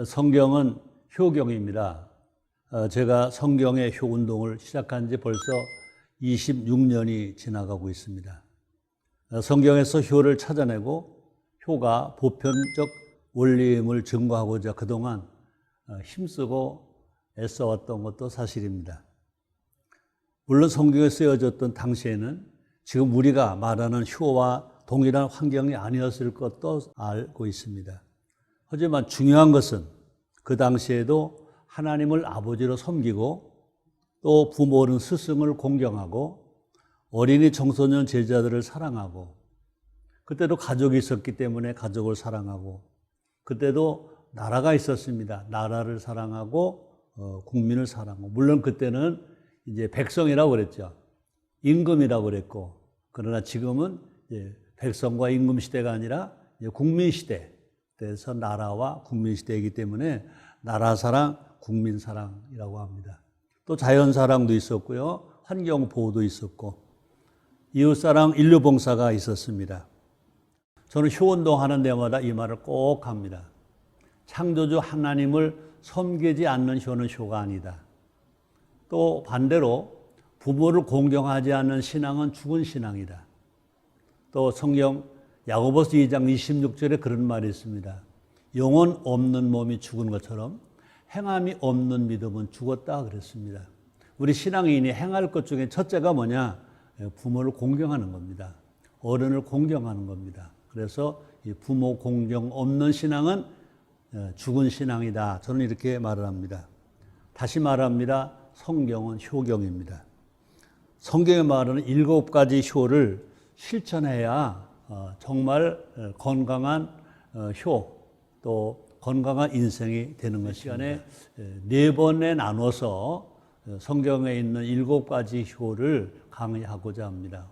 성경은 효경입니다. 제가 성경의 효 운동을 시작한 지 벌써 26년이 지나가고 있습니다. 성경에서 효를 찾아내고 효가 보편적 원리임을 증거하고자 그동안 힘쓰고 애써왔던 것도 사실입니다. 물론 성경에 쓰여졌던 당시에는 지금 우리가 말하는 효와 동일한 환경이 아니었을 것도 알고 있습니다. 하지만 중요한 것은 그 당시에도 하나님을 아버지로 섬기고 또 부모는 스승을 공경하고 어린이 청소년 제자들을 사랑하고 그때도 가족이 있었기 때문에 가족을 사랑하고 그때도 나라가 있었습니다. 나라를 사랑하고 국민을 사랑하고 물론 그때는 이제 백성이라고 그랬죠. 임금이라고 그랬고 그러나 지금은 이제 백성과 임금 시대가 아니라 이제 국민 시대. 그래서 나라와 국민 시대이기 때문에 나라 사랑, 국민 사랑이라고 합니다. 또 자연 사랑도 있었고요. 환경 보호도 있었고 이웃 사랑, 인류 봉사가 있었습니다. 저는 효운동 하는 데마다 이 말을 꼭 합니다. 창조주 하나님을 섬기지 않는 효는 효가 아니다. 또 반대로 부모를 공경하지 않는 신앙은 죽은 신앙이다. 또 성경 야고보서 2장 26절에 그런 말이 있습니다. 영혼 없는 몸이 죽은 것처럼 행함이 없는 믿음은 죽었다 그랬습니다. 우리 신앙인이 행할 것 중에 첫째가 뭐냐? 부모를 공경하는 겁니다. 어른을 공경하는 겁니다. 그래서 이 부모 공경 없는 신앙은 죽은 신앙이다. 저는 이렇게 말을 합니다. 다시 말합니다. 성경은 효경입니다. 성경에 말하는 7가지 효를 실천해야 정말 건강한 효, 또 건강한 인생이 되는 것입니다. 시간에 4번에 나눠서 성경에 있는 7가지 효를 강의하고자 합니다.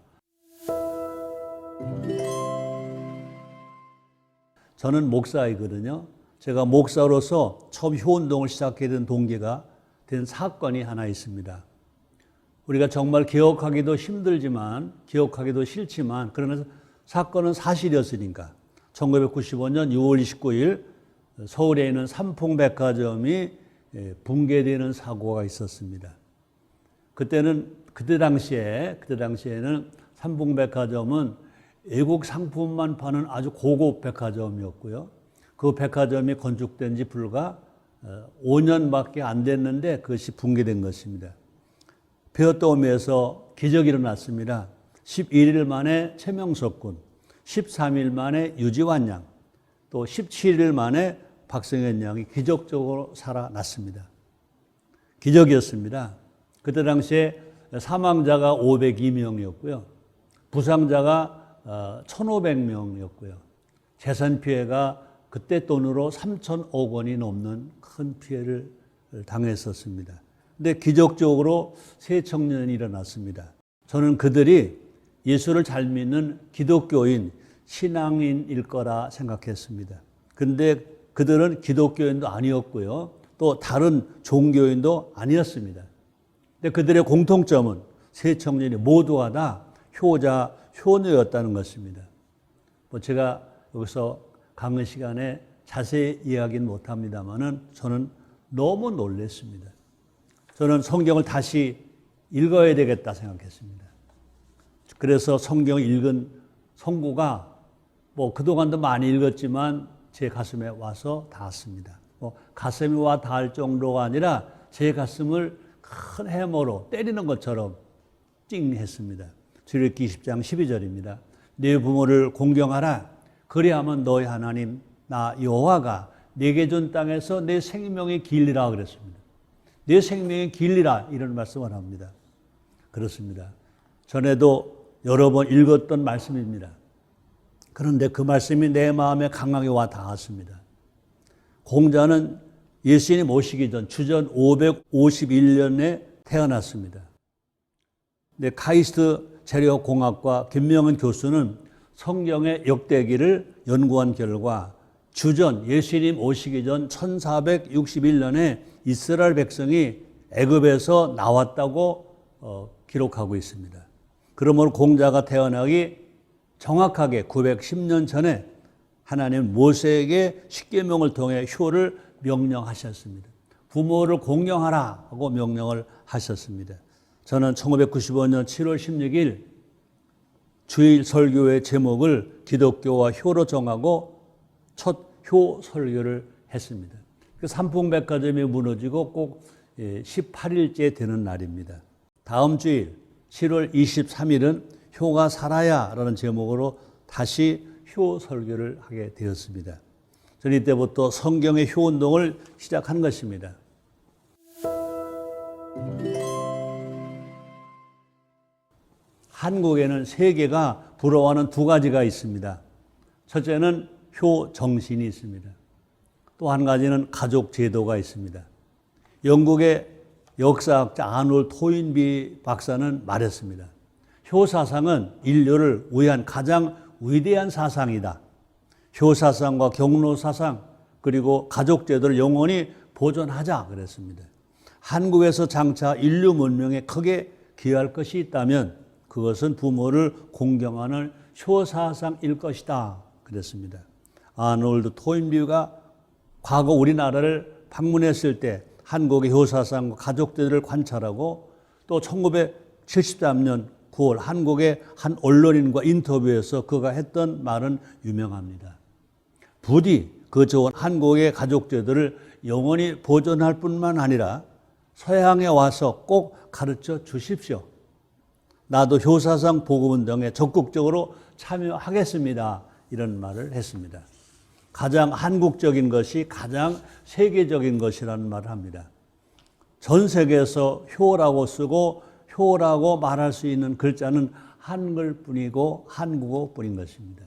저는 목사이거든요. 제가 목사로서 처음 효운동을 시작하게 된 동기가 된 사건이 하나 있습니다. 우리가 정말 기억하기도 힘들지만 기억하기도 싫지만 그러나 사건은 사실이었으니까 1995년 6월 29일 서울에 있는 삼풍백화점이 붕괴되는 사고가 있었습니다. 그때 당시에는 삼풍백화점은 외국 상품만 파는 아주 고급 백화점이었고요. 그 백화점이 건축된 지 불과 5년밖에 안 됐는데 그것이 붕괴된 것입니다. 폐허더미에서 기적이 일어났습니다. 11일 만에 최명석 군, 13일 만에 유지환 양, 또 17일 만에 박성현 양이 기적적으로 살아났습니다. 기적이었습니다. 그때 당시에 사망자가 502명이었고요. 부상자가 1,500명이었고요. 재산 피해가 그때 돈으로 3,000억 원이 넘는 큰 피해를 당했었습니다. 근데 기적적으로 세 청년이 일어났습니다. 저는 그들이 예수를 잘 믿는 기독교인, 신앙인일 거라 생각했습니다. 근데 그들은 기독교인도 아니었고요. 또 다른 종교인도 아니었습니다. 근데 그들의 공통점은 세 청년이 모두가 다 효자, 효녀였다는 것입니다. 제가 여기서 강의 시간에 자세히 이야기는 못합니다만은 저는 너무 놀랐습니다. 저는 성경을 다시 읽어야 되겠다 생각했습니다. 그래서 성경을 읽은 성구가 그동안도 많이 읽었지만 제 가슴에 와서 닿았습니다. 가슴에 와 닿을 정도가 아니라 제 가슴을 큰 해머로 때리는 것처럼 찡했습니다. 출애굽기 20장 12절입니다. 네 부모를 공경하라. 그리하면 너희 하나님 나 여호와가 네게 준 땅에서 내 생명이 길리라 그랬습니다. 내 생명이 길리라 이런 말씀을 합니다. 그렇습니다. 전에도 여러 번 읽었던 말씀입니다. 그런데 그 말씀이 내 마음에 강하게 와 닿았습니다. 공자는 예수님 오시기 전 주전 551년에 태어났습니다. 근데 카이스트 재료공학과 김명은 교수는 성경의 역대기를 연구한 결과 주전 예수님 오시기 전 1461년에 이스라엘 백성이 애굽에서 나왔다고 기록하고 있습니다. 그러므로 공자가 태어나기 정확하게 910년 전에 하나님 모세에게 십계명을 통해 효를 명령하셨습니다. 부모를 공경하라 하고 명령을 하셨습니다. 저는 1995년 7월 16일 주일 설교의 제목을 기독교와 효로 정하고 첫 효 설교를 했습니다. 그 삼풍백화점이 무너지고 꼭 18일째 되는 날입니다. 다음 주일 7월 23일은 효가 살아야 라는 제목으로 다시 효 설교를 하게 되었습니다. 저는 이때부터 성경의 효 운동을 시작한 것입니다. 한국에는 세계가 부러워하는 두 가지가 있습니다. 첫째는 효 정신이 있습니다. 또 한 가지는 가족 제도가 있습니다. 영국의 역사학자 아놀 토인비 박사는 말했습니다. 효 사상은 인류를 위한 가장 위대한 사상이다. 효 사상과 경로 사상 그리고 가족 제도를 영원히 보존하자 그랬습니다. 한국에서 장차 인류 문명에 크게 기여할 것이 있다면 그것은 부모를 공경하는 효 사상일 것이다 그랬습니다. 아놀드 토인비가 과거 우리나라를 방문했을 때 한국의 효 사상과 가족 제도를 관찰하고 또 1973년 9월 한국의 한 언론인과 인터뷰에서 그가 했던 말은 유명합니다. 부디 그 좋은 한국의 가족 제도를 영원히 보존할 뿐만 아니라 서양에 와서 꼭 가르쳐 주십시오. 나도 효사상 복음운동에 적극적으로 참여하겠습니다. 이런 말을 했습니다. 가장 한국적인 것이 가장 세계적인 것이라는 말을 합니다. 전 세계에서 효라고 쓰고 효라고 말할 수 있는 글자는 한글뿐이고 한국어뿐인 것입니다.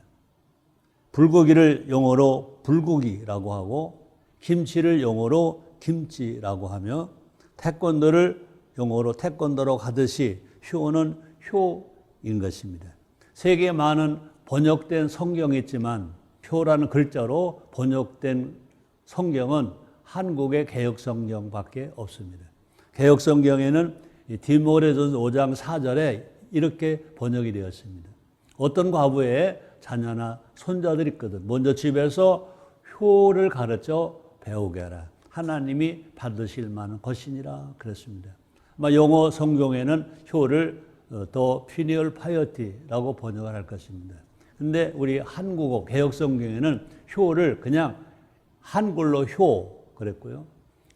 불고기를 영어로 불고기라고 하고 김치를 영어로 김치라고 하며 태권도를 영어로 태권도라고 하듯이 효는 효인 것입니다. 세계에 많은 번역된 성경이 있지만 효라는 글자로 번역된 성경은 한국의 개역성경밖에 없습니다. 개역성경에는 디모데전서 5장 4절에 이렇게 번역이 되었습니다. 어떤 과부의 자녀나 손자들이 있거든. 먼저 집에서 효를 가르쳐 배우게 하라. 하나님이 받으실 만한 것이니라 그랬습니다. 영어 성경에는 효를 더 피니얼 파이어티라고 번역을 할 것입니다. 근데 우리 한국어 개역 성경에는 효를 그냥 한글로 효 그랬고요.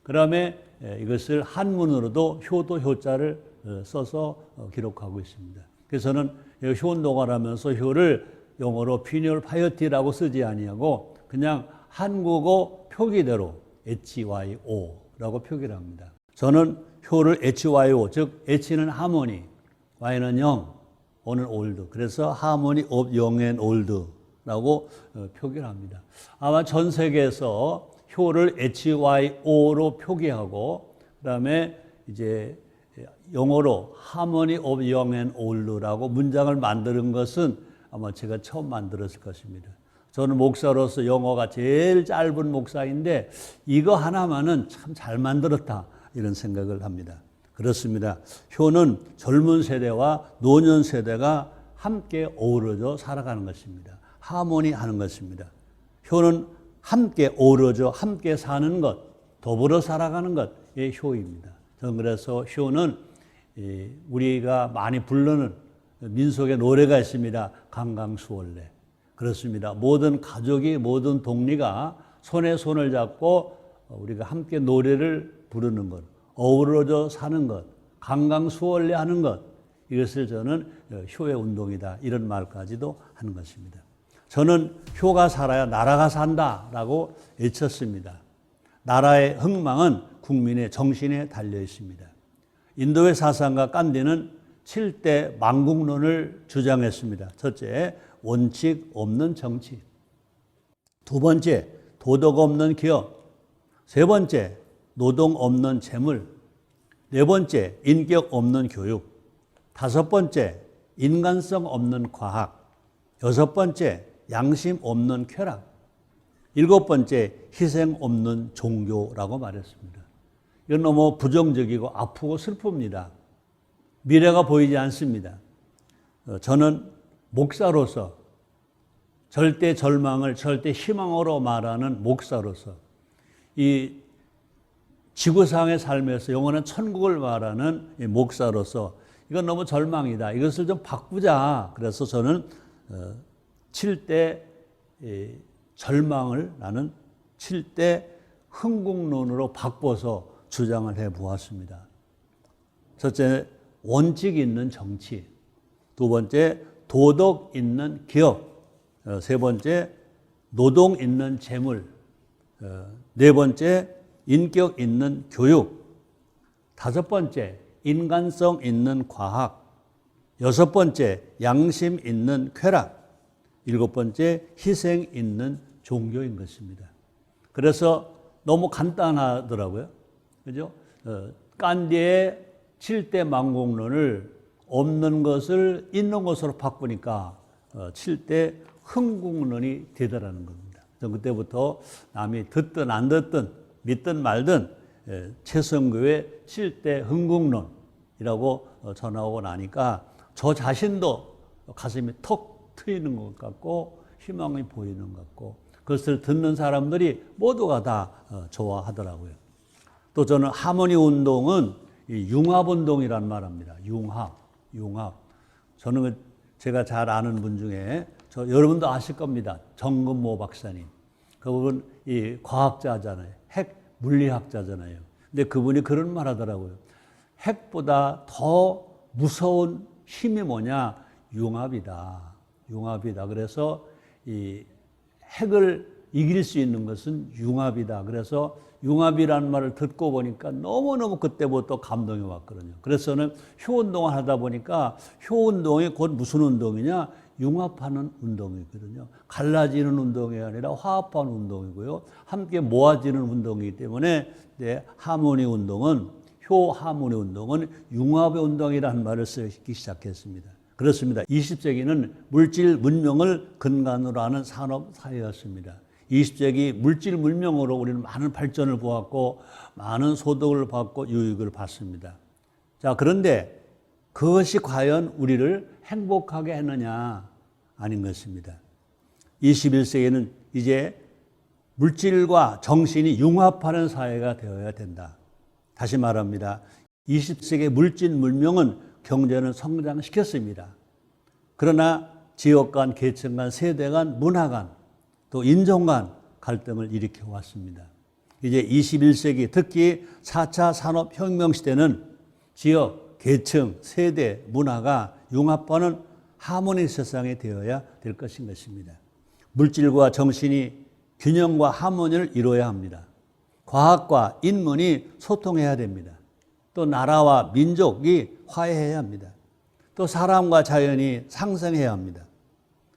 그다음에 이것을 한문으로도 효도 효자를 써서 기록하고 있습니다. 그래서 저는 효 운동을 하면서 효를 영어로 피니얼 파이어티라고 쓰지 아니하고 그냥 한국어 표기대로 HYO라고 표기를 합니다. 저는 효를 HYO, 즉 H는 하모니, Y는 영, O는 올드. 그래서 하모니 오브 영 앤 올드라고 표기를 합니다. 아마 전 세계에서 효를 HYO로 표기하고 그다음에 이제 영어로 하모니 오브 영 앤 올드라고 문장을 만드는 것은 아마 제가 처음 만들었을 것입니다. 저는 목사로서 영어가 제일 짧은 목사인데 이거 하나만은 참 잘 만들었다 이런 생각을 합니다. 그렇습니다. 효는 젊은 세대와 노년 세대가 함께 어우러져 살아가는 것입니다. 하모니하는 것입니다. 효는 함께 어우러져 함께 사는 것, 더불어 살아가는 것의 효입니다. 저는 그래서 효는 우리가 많이 부르는 민속의 노래가 있습니다. 강강수월래. 그렇습니다. 모든 가족이 모든 동리가 손에 손을 잡고 우리가 함께 노래를 부르는 것, 어우러져 사는 것, 강강수월래 하는 것, 이것을 저는 효의 운동이다 이런 말까지도 하는 것입니다. 저는 효가 살아야 나라가 산다라고 외쳤습니다. 나라의 흥망은 국민의 정신에 달려 있습니다. 인도의 사상가 깐디는 7대 망국론을 주장했습니다. 첫째, 원칙 없는 정치. 두 번째, 도덕 없는 기업. 세 번째, 노동 없는 재물. 네 번째, 인격 없는 교육. 다섯 번째, 인간성 없는 과학. 여섯 번째, 양심 없는 쾌락. 일곱 번째, 희생 없는 종교라고 말했습니다. 이건 너무 부정적이고 아프고 슬픕니다. 미래가 보이지 않습니다. 저는 목사로서 절대 절망을 절대 희망으로 말하는 목사로서 이 지구상의 삶에서 영원한 천국을 말하는 목사로서 이건 너무 절망이다. 이것을 좀 바꾸자. 그래서 저는 7대 절망을 나는 7대 흥국론으로 바꿔서 주장을 해 보았습니다. 첫째, 원칙 있는 정치. 두 번째, 도덕 있는 기업. 세 번째, 노동 있는 재물. 네 번째, 인격 있는 교육. 다섯 번째, 인간성 있는 과학. 여섯 번째, 양심 있는 쾌락. 일곱 번째, 희생 있는 종교인 것입니다. 그래서 너무 간단하더라고요. 그죠? 깐디의 7대 만공론을 없는 것을 있는 것으로 바꾸니까 7대 흥국론이 되더라는 겁니다. 그때부터 남이 듣든 안 듣든 믿든 말든 최선교의 7대 흥국론이라고 전하고 나니까 저 자신도 가슴이 턱 트이는 것 같고 희망이 보이는 것 같고 그것을 듣는 사람들이 모두가 다 좋아하더라고요. 또 저는 하모니 운동은 융합 운동이란 말합니다. 융합. 저는 제가 잘 아는 분 중에 여러분도 아실 겁니다. 정근모 박사님. 그분 이 과학자잖아요. 핵 물리학자잖아요. 근데 그분이 그런 말 하더라고요. 핵보다 더 무서운 힘이 뭐냐? 융합이다. 그래서 이 핵을 이길 수 있는 것은 융합이다. 그래서 융합이라는 말을 듣고 보니까 너무너무 그때부터 감동이 왔거든요. 그래서 저는 효운동을 하다 보니까 효운동이 곧 무슨 운동이냐? 융합하는 운동이거든요. 갈라지는 운동이 아니라 화합하는 운동이고요. 함께 모아지는 운동이기 때문에 하모니 운동은 효하모니 운동은 융합의 운동이라는 말을 쓰기 시작했습니다. 그렇습니다. 20세기는 물질 문명을 근간으로 하는 산업 사회였습니다. 20세기 물질 문명으로 우리는 많은 발전을 보았고 많은 소득을 받고 유익을 받습니다. 자, 그런데 그것이 과연 우리를 행복하게 했느냐? 아닌 것입니다. 21세기는 이제 물질과 정신이 융합하는 사회가 되어야 된다. 다시 말합니다. 20세기 물질 문명은 경제는 성장시켰습니다. 그러나 지역 간, 계층 간, 세대 간, 문화 간, 또 인종 간 갈등을 일으켜 왔습니다. 이제 21세기 특히 4차 산업혁명 시대는 지역, 계층, 세대, 문화가 융합하는 하모니 세상이 되어야 될 것입니다. 물질과 정신이 균형과 하모니를 이루어야 합니다. 과학과 인문이 소통해야 됩니다. 또 나라와 민족이 화해해야 합니다. 또 사람과 자연이 상생해야 합니다.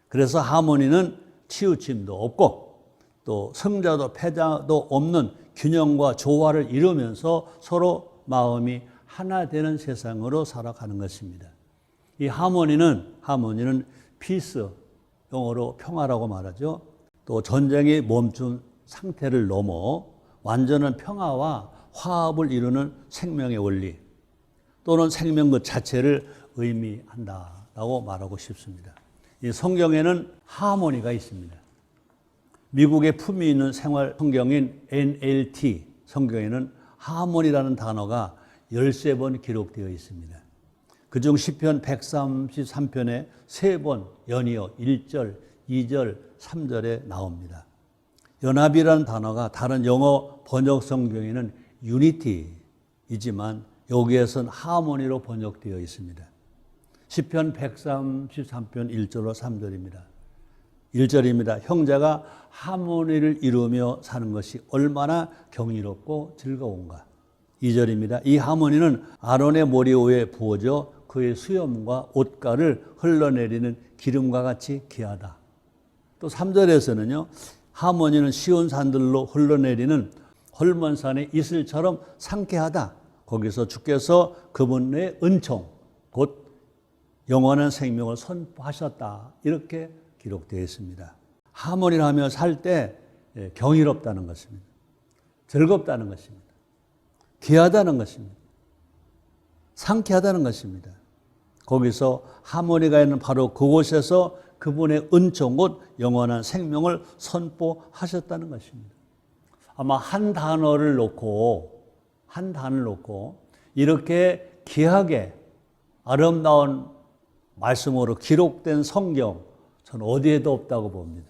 그래서 하모니는 치우침도 없고 또 승자도 패자도 없는 균형과 조화를 이루면서 서로 마음이 하나 되는 세상으로 살아가는 것입니다. 이 하모니는 피스, 영어로 평화라고 말하죠. 또 전쟁이 멈춘 상태를 넘어 완전한 평화와 화합을 이루는 생명의 원리 또는 생명 그 자체를 의미한다라고 말하고 싶습니다. 이 성경에는 하모니가 있습니다. 미국의 품위 있는 생활 성경인 NLT 성경에는 하모니라는 단어가 13번 기록되어 있습니다. 그중 시편 133편에 3번 연이어 1절, 2절, 3절에 나옵니다. 연합이라는 단어가 다른 영어 번역 성경에는 유니티이지만 여기에서는 하모니로 번역되어 있습니다. 시편 133편 1절로 3절입니다. 1절입니다. 형제가 하모니를 이루며 사는 것이 얼마나 경이롭고 즐거운가. 2절입니다. 이 하모니는 아론의 머리 위에 부어져 그의 수염과 옷가를 흘러내리는 기름과 같이 귀하다. 또 3절에서는요. 하모니는 시온 산들로 흘러내리는 헐몬산의 이슬처럼 상쾌하다. 거기서 주께서 그분의 은총, 곧 영원한 생명을 선포하셨다. 이렇게 기록되어 있습니다. 하모니를 하며 살 때 경이롭다는 것입니다. 즐겁다는 것입니다. 귀하다는 것입니다. 상쾌하다는 것입니다. 거기서 하모니가 있는 바로 그곳에서 그분의 은총 곧 영원한 생명을 선포하셨다는 것입니다. 아마 한 단어를 놓고 이렇게 귀하게 아름다운 말씀으로 기록된 성경, 저는 어디에도 없다고 봅니다.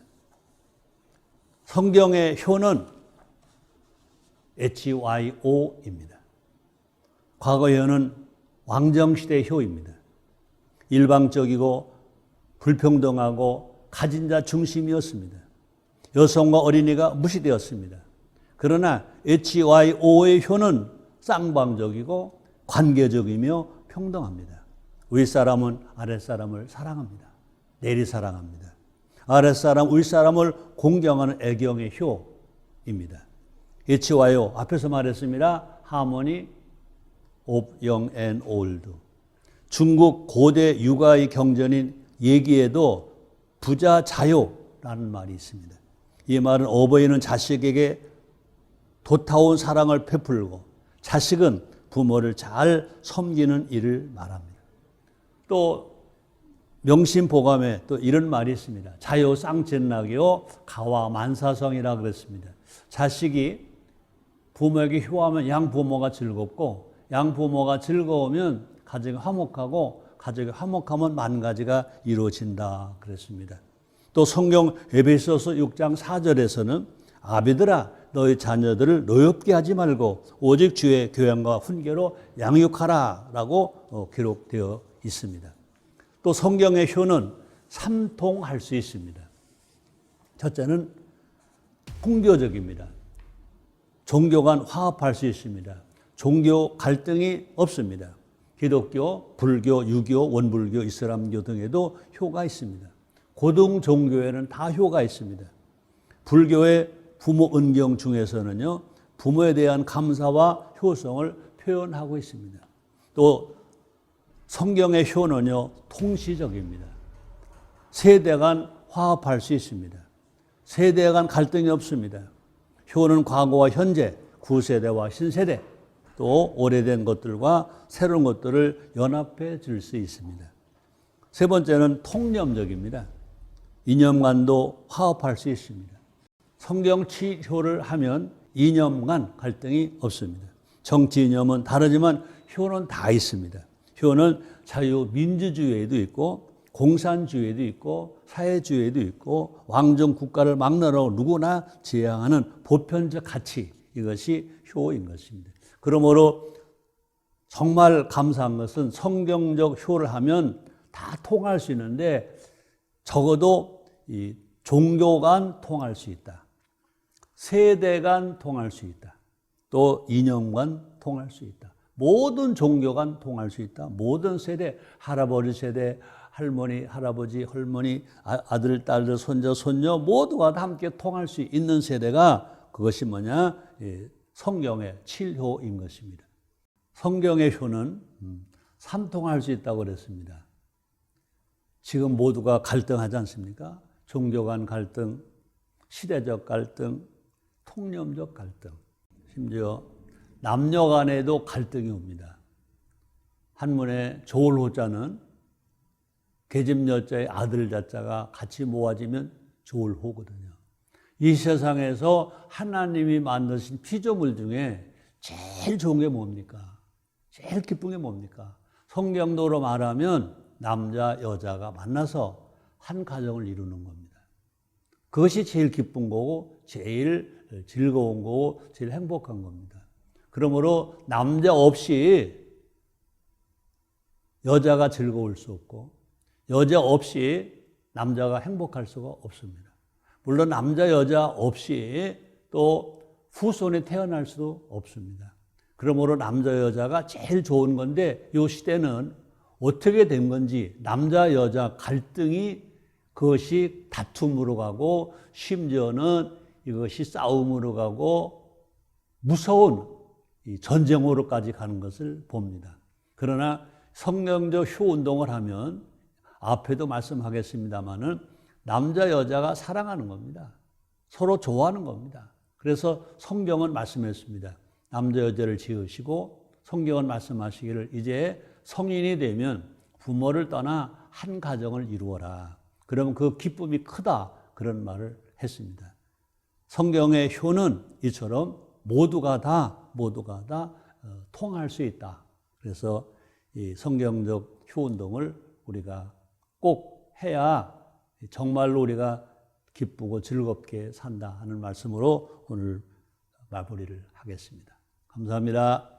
성경의 효는 HYO입니다. 과거의 효는 왕정시대의 효입니다. 일방적이고 불평등하고 가진 자 중심이었습니다. 여성과 어린이가 무시되었습니다. 그러나 HYO의 효는 쌍방적이고 관계적이며 평등합니다. 윗사람은 아랫사람을 사랑합니다. 내리 사랑합니다. 아랫사람, 윗사람을 공경하는 애경의 효입니다. HYO, 앞에서 말했습니다. Harmony of Young and Old. 중국 고대 육아의 경전인 예기에도 부자자요라는 말이 있습니다. 이 말은 어버이는 자식에게 도타운 사랑을 베풀고 자식은 부모를 잘 섬기는 일을 말합니다. 또 명심보감에 또 이런 말이 있습니다. 자요 쌍젠락이요 가와 만사성이라 그랬습니다. 자식이 부모에게 효하면 양부모가 즐겁고 양부모가 즐거우면 가정이 화목하고 가정이 화목하면 만가지가 이루어진다 그랬습니다. 또 성경 에베소서 6장 4절에서는 아비들아 너희 자녀들을 노엽게 하지 말고 오직 주의 교양과 훈계로 양육하라 라고 기록되어 있습니다. 또 성경의 효는 삼통할 수 있습니다. 첫째는 통교적입니다. 종교 간 화합할 수 있습니다. 종교 갈등이 없습니다. 기독교, 불교, 유교, 원불교, 이슬람교 등에도 효가 있습니다. 고등 종교에는 다 효가 있습니다. 불교의 부모 은경 중에서는요, 부모에 대한 감사와 효성을 표현하고 있습니다. 또 성경의 효는요, 통시적입니다. 세대 간 화합할 수 있습니다. 세대 간 갈등이 없습니다. 효는 과거와 현재, 구세대와 신세대, 또 오래된 것들과 새로운 것들을 연합해 줄 수 있습니다. 세 번째는 통념적입니다. 이념간도 화합할 수 있습니다. 성경치 효를 하면 이념 간 갈등이 없습니다. 정치 이념은 다르지만 효는 다 있습니다. 효는 자유민주주의에도 있고 공산주의에도 있고 사회주의에도 있고 왕정 국가를 막론하고 누구나 지향하는 보편적 가치, 이것이 효인 것입니다. 그러므로 정말 감사한 것은 성경적 효를 하면 다 통할 수 있는데 적어도 이 종교 간 통할 수 있다. 세대 간 통할 수 있다. 또 이념 간 통할 수 있다. 모든 종교 간 통할 수 있다. 모든 세대, 할아버지 세대, 할머니, 할아버지, 할머니, 아들, 딸들, 손자, 손녀 모두가 다 함께 통할 수 있는 세대가 그것이 뭐냐? 성경의 7효인 것입니다. 성경의 효는 삼통할 수 있다고 그랬습니다. 지금 모두가 갈등하지 않습니까? 종교 간 갈등, 시대적 갈등, 통념적 갈등, 심지어 남녀 간에도 갈등이 옵니다. 한문의 조울호자는 계집 여자의 아들 자자가 같이 모아지면 조울호거든요. 이 세상에서 하나님이 만드신 피조물 중에 제일 좋은 게 뭡니까? 제일 기쁜 게 뭡니까? 성경도로 말하면 남자, 여자가 만나서 한 가정을 이루는 겁니다. 그것이 제일 기쁜 거고 제일 즐거운 거고 제일 행복한 겁니다. 그러므로 남자 없이 여자가 즐거울 수 없고 여자 없이 남자가 행복할 수가 없습니다. 물론 남자, 여자 없이 또 후손이 태어날 수도 없습니다. 그러므로 남자, 여자가 제일 좋은 건데 이 시대는 어떻게 된 건지 남자, 여자 갈등이 그것이 다툼으로 가고 심지어는 이것이 싸움으로 가고 무서운 전쟁으로까지 가는 것을 봅니다. 그러나 성경적 효운동을 하면 앞에도 말씀하겠습니다마는 남자, 여자가 사랑하는 겁니다. 서로 좋아하는 겁니다. 그래서 성경은 말씀했습니다. 남자, 여자를 지으시고 성경은 말씀하시기를 이제 성인이 되면 부모를 떠나 한 가정을 이루어라. 그러면 그 기쁨이 크다. 그런 말을 했습니다. 성경의 효는 이처럼 모두가 다 통할 수 있다. 그래서 이 성경적 효 운동을 우리가 꼭 해야 정말로 우리가 기쁘고 즐겁게 산다 하는 말씀으로 오늘 마무리를 하겠습니다. 감사합니다.